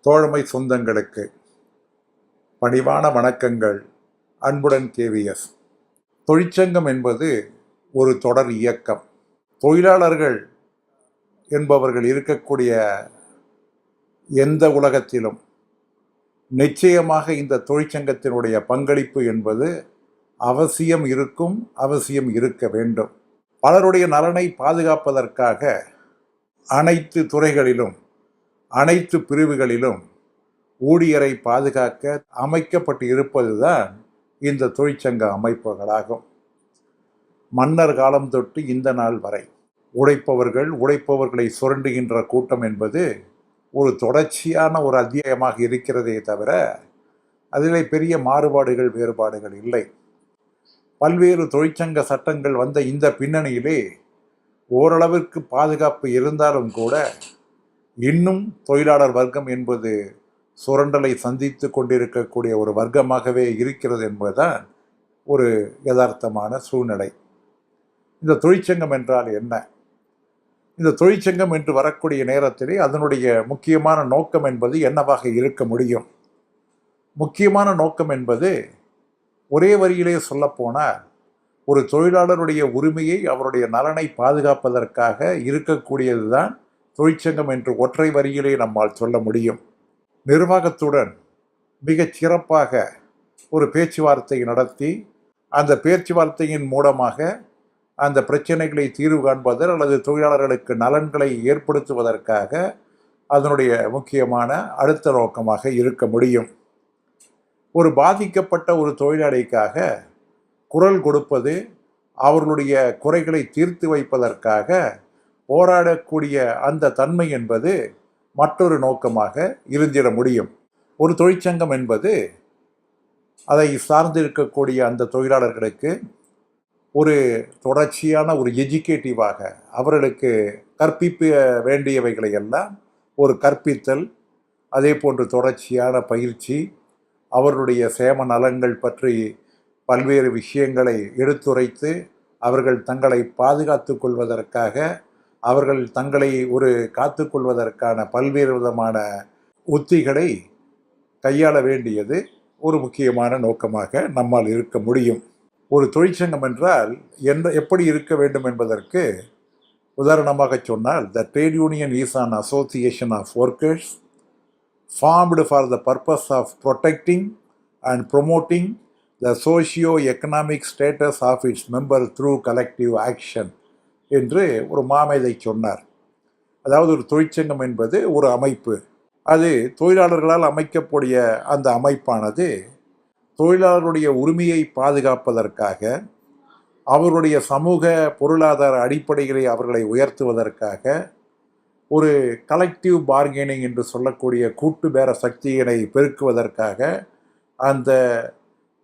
தோழமை சொந்தங்களுக்கு பணிவான வணக்கங்கள். அன்புடன் KVS. தொழிற்சங்கம் என்பது ஒரு தொடர் இயக்கம். தொழிலாளர்கள் என்பவர்கள் இருக்கக்கூடிய எந்த உலகத்திலும் நிச்சயமாக இந்த தொழிற்சங்கத்தினுடைய பங்களிப்பு என்பது அவசியம் இருக்கும், அவசியம் இருக்க வேண்டும். பலருடைய நலனை பாதுகாப்பதற்காக அனைத்து துறைகளிலும் அனைத்து பிரிவுகளிலும் ஊழியரை பாதுகாக்க அமைக்கப்பட்டு இருப்பதுதான் இந்த தொழிற்சங்க அமைப்புகளாகும். மன்னர் காலம் தொட்டு இந்த நாள் வரை உழைப்பவர்களை சுரண்டுகின்ற கூட்டம் என்பது ஒரு தொடர்ச்சியான ஒரு அத்தியாயமாக இருக்கிறதே தவிர அதிலே பெரிய வேறுபாடுகள் இல்லை. பல்வேறு தொழிற்சங்க சட்டங்கள் வந்த இந்த பின்னணியிலே ஓரளவிற்கு பாதுகாப்பு இருந்தாலும் கூட இன்னும் தொழிலாளர் வர்க்கம் என்பது சுரண்டலை சந்தித்து கொண்டிருக்கக்கூடிய ஒரு வர்க்கமாகவே இருக்கிறது என்பதுதான் ஒரு யதார்த்தமான சூழ்நிலை. இந்த தொழிற்சங்கம் என்றால் என்ன? இந்த தொழிற்சங்கம் என்று வரக்கூடிய நேரத்திலே அதனுடைய முக்கியமான நோக்கம் என்பது என்னவாக இருக்க முடியும்? முக்கியமான நோக்கம் என்பது ஒரே வரியிலே சொல்லப்போனால் ஒரு தொழிலாளருடைய உரிமையை அவருடைய நலனை பாதுகாப்பதற்காக இருக்கக்கூடியதுதான் தொழிற்சங்கம் என்று ஒற்றை வரியிலே நம்மால் சொல்ல முடியும். நிர்வாகத்துடன் மிகச் சிறப்பாக ஒரு பேச்சுவார்த்தை நடத்தி அந்த பேச்சுவார்த்தையின் மூலமாக அந்த பிரச்சனைகளை தீர்வு காண்பதற்கு அல்லது தொழிலாளர்களுக்கு நலன்களை ஏற்படுத்துவதற்காக அதனுடைய முக்கியமான அடுத்த நோக்கமாக இருக்க முடியும். ஒரு பாதிக்கப்பட்ட ஒரு தொழிலாளிக்காக குரல் கொடுப்பது, அவர்களுடைய குறைகளை தீர்த்து வைப்பதற்காக போராடக்கூடிய அந்த தன்மை என்பது மற்றொரு நோக்கமாக இருந்திட முடியும். ஒரு தொழிற்சங்கம் என்பது அதை சார்ந்திருக்கக்கூடிய அந்த தொழிலாளர்களுக்கு ஒரு தொடர்ச்சியான ஒரு எஜுகேட்டிவாக அவர்களுக்கு கற்பிக்க வேண்டியவைகளை எல்லாம் ஒரு கற்பித்தல், அதே போன்று தொடர்ச்சியான பயிற்சி, அவர்களுடைய சேம நலன்கள் பற்றி பல்வேறு விஷயங்களை எடுத்துரைத்து அவர்கள் தங்களை பாதுகாத்து கொள்வதற்காக அவர்கள் தங்களை காத்துக்கொள்வதற்கான பல்வேறு விதமான உத்திகளை கையாள வேண்டியது ஒரு முக்கியமான நோக்கமாக நம்மால் இருக்க முடியும். ஒரு தொழிற்சங்கம் என்றால் எப்படி இருக்க வேண்டும் என்பதற்கு உதாரணமாக சொன்னால், த trade union is an association of workers formed for the purpose of protecting and promoting the socio-economic status of its members through collective action என்று ஒரு மாமேதை சொன்னார். அதாவது ஒரு தொழிற்சங்கம் என்பது ஒரு அமைப்பு. அது தொழிலாளர்களால் அமைக்கக்கூடிய அந்த அமைப்பானது தொழிலாளர்களுடைய உரிமையை பாதுகாப்பதற்காக, அவர்களுடைய சமூக பொருளாதார அடிப்படைகளை அவர்களை உயர்த்துவதற்காக, ஒரு கலெக்டிவ் பார்கெனிங் என்று சொல்லக்கூடிய கூட்டு பேர சக்தியினை பெருக்குவதற்காக, அந்த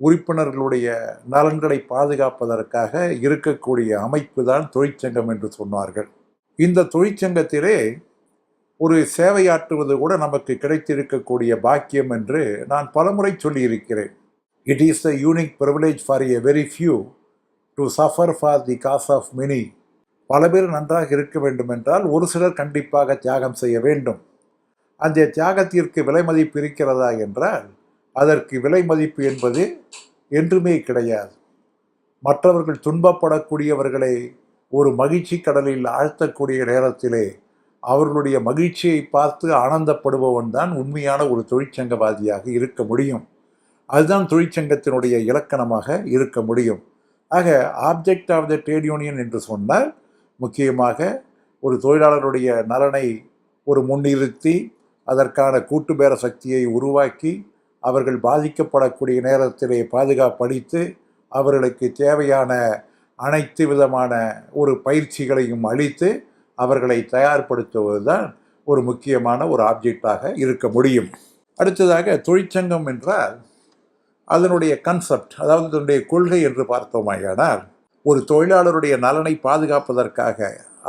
உறுப்பினர்களுடைய நலன்களை பாதுகாப்பதற்காக இருக்கக்கூடிய அமைப்பு தான் தொழிற்சங்கம் என்று சொன்னார்கள். இந்த தொழிற்சங்கத்திலே ஒரு சேவையாற்றுவது கூட நமக்கு கிடைத்திருக்கக்கூடிய பாக்கியம் என்று நான் பலமுறை சொல்லியிருக்கிறேன். It is a unique privilege for a very few to suffer for the cause of many. பல பேர் நன்றாக இருக்க வேண்டும் என்றால் ஒரு சிலர் கண்டிப்பாக தியாகம் செய்ய வேண்டும். அந்த தியாகத்திற்கு விலை மதிப்பு இருக்கிறதா என்றால் அதற்கு விலை மதிப்பு என்பது என்றுமே கிடையாது. மற்றவர்கள் துன்பப்படக்கூடியவர்களை ஒரு மகிழ்ச்சி கடலில் ஆழ்த்தக்கூடிய நேரத்திலே அவர்களுடைய மகிழ்ச்சியை பார்த்து ஆனந்தப்படுபவன் தான் உண்மையான ஒரு தொழிற்சங்கவாதியாக இருக்க முடியும். அதுதான் தொழிற்சங்கத்தினுடைய இலக்கணமாக இருக்க முடியும். ஆக object of the trade union என்று சொன்னால் முக்கியமாக ஒரு தொழிலாளருடைய நலனை ஒரு முன்னிறுத்தி அதற்கான கூட்டுபேர சக்தியை உருவாக்கி அவர்கள் பாதிக்கப்படக்கூடிய நேரத்திலே பாதுகாப்பளித்து அவர்களுக்கு தேவையான அனைத்து விதமான ஒரு பயிற்சிகளையும் அளித்து அவர்களை தயார்படுத்துவது தான் ஒரு முக்கியமான ஒரு ஆப்ஜெக்டாக இருக்க முடியும். அடுத்ததாக தொழிற்சங்கம் என்றால் அதனுடைய கன்செப்ட், அதாவது அதனுடைய கொள்கை என்று பார்த்தோமாயானால் ஒரு தொழிலாளருடைய நலனை பாதுகாப்பதற்காக,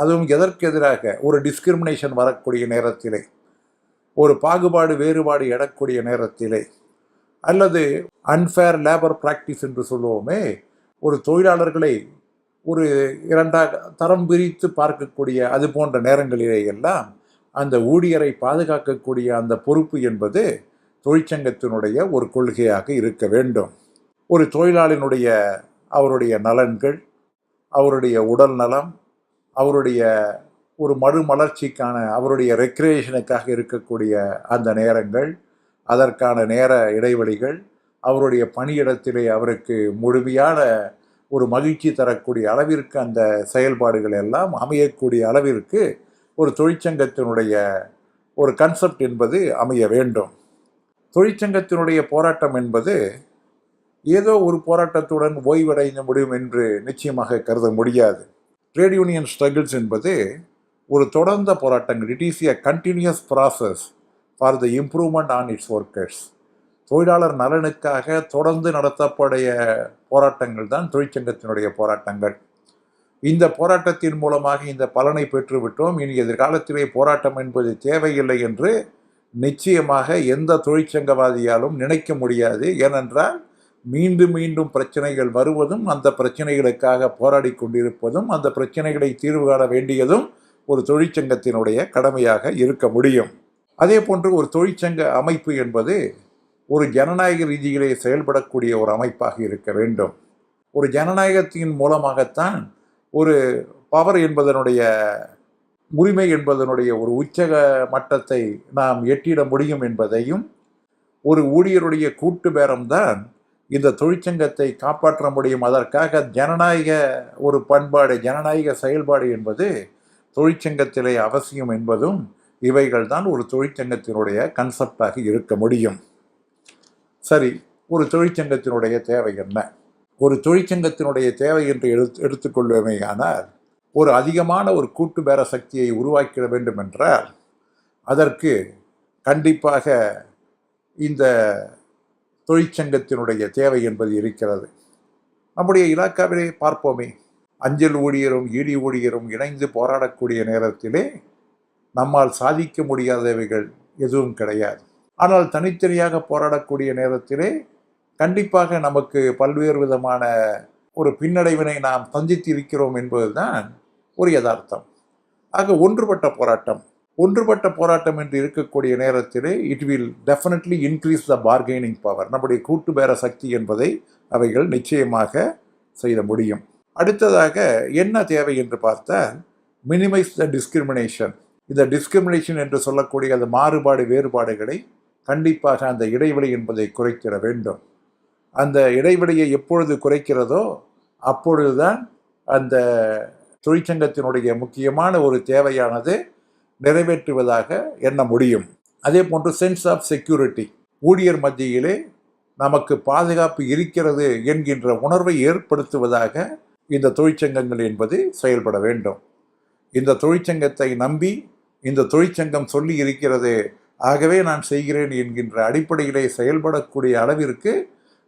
அதுவும் எதற்கு எதிராக ஒரு டிஸ்கிரிமினேஷன் வரக்கூடிய நேரத்திலே, ஒரு வேறுபாடு எழக்கூடிய நேரத்திலே, அல்லது அன்ஃபேர் லேபர் பிராக்டிஸ் என்று சொல்லுவோமே, ஒரு தொழிலாளர்களை ஒரு இரண்டாக தரம் பிரித்து பார்க்கக்கூடிய அது போன்ற நேரங்களிலே எல்லாம் அந்த ஊழியரை பாதுகாக்கக்கூடிய அந்த பொறுப்பு என்பது தொழிற்சங்கத்தினுடைய ஒரு கொள்கையாக இருக்க வேண்டும். ஒரு தொழிலாளியினுடைய அவருடைய நலன்கள், அவருடைய உடல் நலம், அவருடைய ஒரு மறுமலர்ச்சிக்கான அவருடைய ரெக்ரியேஷனுக்காக இருக்கக்கூடிய அந்த நேரங்கள், அதற்கான நேர இடைவெளிகள், அவருடைய பணியிடத்திலே அவருக்கு முழுமையான ஒரு மகிழ்ச்சி தரக்கூடிய அளவிற்கு அந்த செயல்பாடுகள் எல்லாம் அமையக்கூடிய அளவிற்கு ஒரு தொழிற்சங்கத்தினுடைய ஒரு கன்செப்ட் என்பது அமைய வேண்டும். தொழிற்சங்கத்தினுடைய போராட்டம் என்பது ஏதோ ஒரு போராட்டத்துடன் ஓய்வடைந்து முடியும் என்று நிச்சயமாக கருத முடியாது. ட்ரேட் யூனியன் ஸ்ட்ரகிள்ஸ் என்பது ஒரு தொடர்ந்த போராட்டங்கள். It is a continuous process for the improvement on its workers. தொழிலாளர் நலனுக்காக தொடர்ந்து நடத்தப்படைய போராட்டங்கள் தான் தொழிற்சங்கத்தினுடைய போராட்டங்கள். இந்த போராட்டத்தின் மூலமாக இந்த பலனை பெற்றுவிட்டோம், இனி எதிர்காலத்திலே போராட்டம் என்பது தேவையில்லை என்று நிச்சயமாக எந்த தொழிற்சங்கவாதியாலும் நினைக்க முடியாது. ஏனென்றால் மீண்டும் மீண்டும் பிரச்சனைகள் வருவதும், அந்த பிரச்சனைகளுக்காக போராடி கொண்டிருப்பதும், அந்த பிரச்சனைகளை தீர்வு காண வேண்டியதும் ஒரு தொழிற்சங்கத்தினுடைய கடமையாக இருக்க முடியும். அதே போன்று ஒரு தொழிற்சங்க அமைப்பு என்பது ஒரு ஜனநாயக ரீதியிலே செயல்படக்கூடிய ஒரு அமைப்பாக இருக்க வேண்டும். ஒரு ஜனநாயகத்தின் மூலமாகத்தான் ஒரு பவர் என்பதனுடைய உரிமை என்பதனுடைய ஒரு உச்சக மட்டத்தை நாம் எட்டிட முடியும் என்பதையும், ஒரு ஊழியருடைய கூட்டு பேரம்தான் இந்த தொழிற்சங்கத்தை காப்பாற்ற முடியும். அதற்காக ஜனநாயக ஒரு பண்பாடு, ஜனநாயக செயல்பாடு என்பது தொழிற்சங்கத்திலே அவசியம் என்பதும் இவைகள் தான் ஒரு தொழிற்சங்கத்தினுடைய கன்செப்டாக இருக்க முடியும். சரி, ஒரு தொழிற்சங்கத்தினுடைய தேவை என்ன? ஒரு தொழிற்சங்கத்தினுடைய தேவை என்று எடுத்துக்கொள்வோமே ஆனால், ஒரு அதிகமான ஒரு கூட்டு பேர சக்தியை உருவாக்கிட வேண்டும் என்றால் அதற்கு கண்டிப்பாக இந்த தொழிற்சங்கத்தினுடைய தேவை என்பது இருக்கிறது. நம்முடைய இலாக்காவிலே பார்ப்போமே, அஞ்சல் ஊழியரும் இடி ஊழியரும் இணைந்து போராடக்கூடிய நேரத்திலே நம்மால் சாதிக்க முடியாதவைகள் எதுவும் கிடையாது. ஆனால் தனித்தனியாக போராடக்கூடிய நேரத்திலே கண்டிப்பாக நமக்கு பல்வேறு விதமான ஒரு பின்னடைவினை நாம் சந்தித்து இருக்கிறோம் என்பதுதான் ஒரு யதார்த்தம். ஆக ஒன்றுபட்ட போராட்டம் என்று இருக்கக்கூடிய நேரத்திலே it will definitely increase the bargaining power. நம்முடைய கூட்டு பேர சக்தி என்பதை அவைகள் நிச்சயமாக செய்ய முடியும். அடுத்ததாக என்ன தேவை என்று பார்த்தால், மினிமைஸ் த டிஸ்கிரிமினேஷன். இந்த டிஸ்கிரிமினேஷன் என்று சொல்லக்கூடிய அந்த வேறுபாடுகளை கண்டிப்பாக அந்த இடைவெளி என்பதை குறைத்திட வேண்டும். அந்த இடைவெளியை எப்பொழுது குறைக்கிறதோ அப்பொழுதுதான் அந்த தொழிற்சங்கத்தினுடைய முக்கியமான ஒரு தேவையானது நிறைவேற்றுவதாக எண்ண முடியும். அதே போன்று சென்ஸ் ஆஃப் செக்யூரிட்டி, ஊழியர் மத்தியிலே நமக்கு பாதுகாப்பு இருக்கிறது என்கின்ற உணர்வை ஏற்படுத்துவதாக இந்த தொழிற்சங்கங்கள் என்பது செயல்பட வேண்டும். இந்த தொழிற்சங்கத்தை நம்பி இந்த தொழிற்சங்கம் சொல்லி இருக்கிறது, ஆகவே நான் செய்கிறேன் என்கின்ற அடிப்படையிலே செயல்படக்கூடிய அளவிற்கு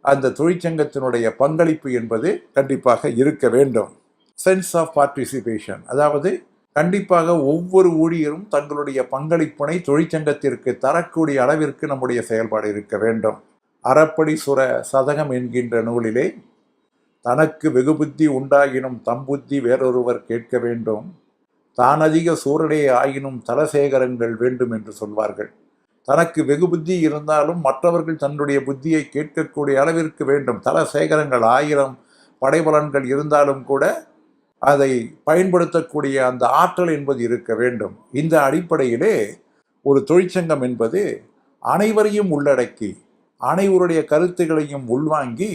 அந்த தொழிற்சங்கத்தினுடைய பங்களிப்பு என்பது கண்டிப்பாக இருக்க வேண்டும். சென்ஸ் ஆஃப் பார்ட்டிசிபேஷன், அதாவது கண்டிப்பாக ஒவ்வொரு ஊழியரும் தங்களுடைய பங்களிப்பினை தொழிற்சங்கத்திற்கு தரக்கூடிய அளவிற்கு நம்முடைய செயல்பாடு இருக்க வேண்டும். அறப்படி சுர சதகம் என்கின்ற நூலிலே, தனக்கு வெகுபுத்தி உண்டாயினும் தம்புத்தி வேறொருவர் கேட்க வேண்டும், தான் அதிக சூரனே ஆயினும் தலசேகரங்கள் வேண்டும் என்று சொல்வார்கள். தனக்கு வெகு புத்தி இருந்தாலும் மற்றவர்கள் தன்னுடைய புத்தியை கேட்கக்கூடிய அளவிற்கு வேண்டும். தலசேகரங்கள் 1000 படைபலன்கள் இருந்தாலும் கூட அதை பயன்படுத்தக்கூடிய அந்த ஆற்றல் என்பது இருக்க வேண்டும். இந்த அடிப்படையிலே ஒரு தொழிற்சங்கம் என்பது அனைவரையும் உள்ளடக்கி அனைவருடைய கருத்துக்களையும் உள்வாங்கி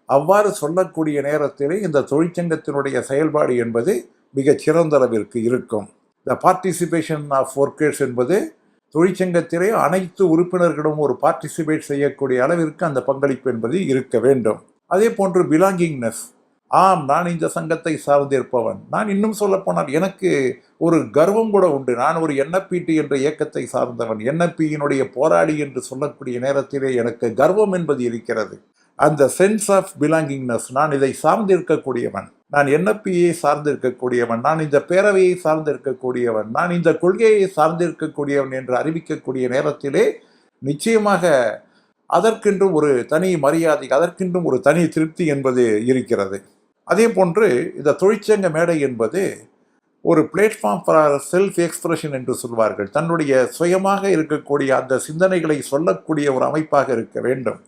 அவ்வாறு சொல்லக்கூடிய நேரத்திலே இந்த தொழிற்சங்கத்தினுடைய செயல்பாடு என்பது மிகச் சிறந்த அளவிற்கு இருக்கும். த பார்ட்டிசிபேஷன் ஆஃப் ஒர்க்கர்ஸ் என்பது தொழிற்சங்கத்திலே அனைத்து உறுப்பினர்களும் ஒரு பார்ட்டிசிபேட் செய்யக்கூடிய அளவிற்கு அந்த பங்களிப்பு என்பது இருக்க வேண்டும். அதே போன்று பிலாங்கிங்னஸ், ஆம் நான் இந்த சங்கத்தை சார்ந்திருப்பவன், நான் இன்னும் சொல்லப்போனால் எனக்கு ஒரு கர்வம் கூட உண்டு, நான் ஒரு என்எஃப்பிடி என்ற இயக்கத்தை சார்ந்தவன், என்எஃப்பியினுடைய போராளி என்று சொல்லக்கூடிய நேரத்திலே எனக்கு கர்வம் என்பது இருக்கிறது. அந்த சென்ஸ் ஆஃப் பிலாங்கிங்னஸ், நான் இதை சார்ந்திருக்கக்கூடியவன், நான் என்எஃப்பியை சார்ந்திருக்கக்கூடியவன், நான் இந்த பேரவையை சார்ந்திருக்கக்கூடியவன், நான் இந்த கொள்கையை சார்ந்திருக்கக்கூடியவன் என்று அறிவிக்கக்கூடிய நேரத்திலே நிச்சயமாக அதற்கென்றும் ஒரு தனி மரியாதை, அதற்கென்றும் ஒரு தனி திருப்தி என்பது இருக்கிறது. அதே போன்று இந்த தொழிற்சங்க மேடை என்பது ஒரு பிளாட்ஃபார்ம் ஃபார் செல்ஃப் எக்ஸ்பிரஷன் என்று சொல்வார்கள். தன்னுடைய சுயமாக இருக்கக்கூடிய அந்த சிந்தனைகளை சொல்லக்கூடிய ஒரு அமைப்பாக இருக்க வேண்டும்.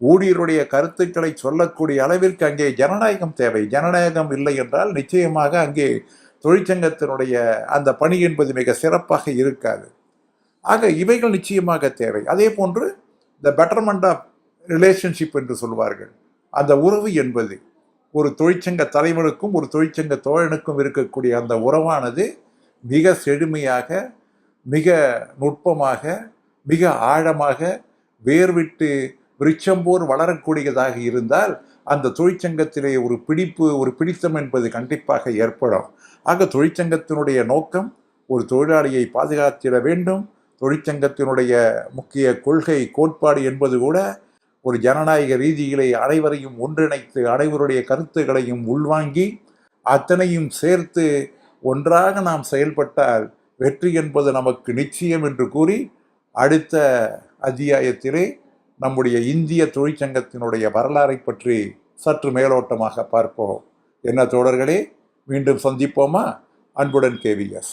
ஊழியருடைய கருத்துக்களை சொல்லக்கூடிய அளவிற்கு அங்கே ஜனநாயகம் தேவை. ஜனநாயகம் இல்லை என்றால் நிச்சயமாக அங்கே தொழிற்சங்கத்தினுடைய அந்த பணி என்பது மிக சிறப்பாக இருக்காது. ஆக இவைகள் நிச்சயமாக தேவை. அதே போன்று த பெட்டர்மெண்ட் ஆஃப் ரிலேஷன்ஷிப் என்று சொல்வார்கள். அந்த உறவு என்பது ஒரு தொழிற்சங்க தலைவனுக்கும் ஒரு தொழிற்சங்க தோழனுக்கும் இருக்கக்கூடிய அந்த உறவானது மிக செழுமையாக, மிக நுட்பமாக, மிக ஆழமாக வேர்விட்டு விருட்சம்போர் வளரக்கூடியதாக இருந்தால் அந்த தொழிற்சங்கத்திலே ஒரு பிடிப்பு, ஒரு பிடித்தம் என்பது கண்டிப்பாக ஏற்படும். ஆக தொழிற்சங்கத்தினுடைய நோக்கம் ஒரு தொழிலாளியை பாதுகாத்திட வேண்டும். தொழிற்சங்கத்தினுடைய முக்கிய கொள்கை, கோட்பாடு என்பது கூட ஒரு ஜனநாயக ரீதியிலே அனைவரையும் ஒன்றிணைத்து அனைவருடைய கருத்துக்களையும் உள்வாங்கி அத்தனையும் சேர்த்து ஒன்றாக நாம் செயல்பட்டால் வெற்றி என்பது நமக்கு நிச்சயம் என்று கூறி, அடுத்த அத்தியாயத்திலே நம்முடைய இந்திய தொழிற்சங்கத்தினுடைய வரலாறை பற்றி சற்று மேலோட்டமாக பார்ப்போம். என்ன தோழர்களே, மீண்டும் சந்திப்போமா? அன்புடன் KVS.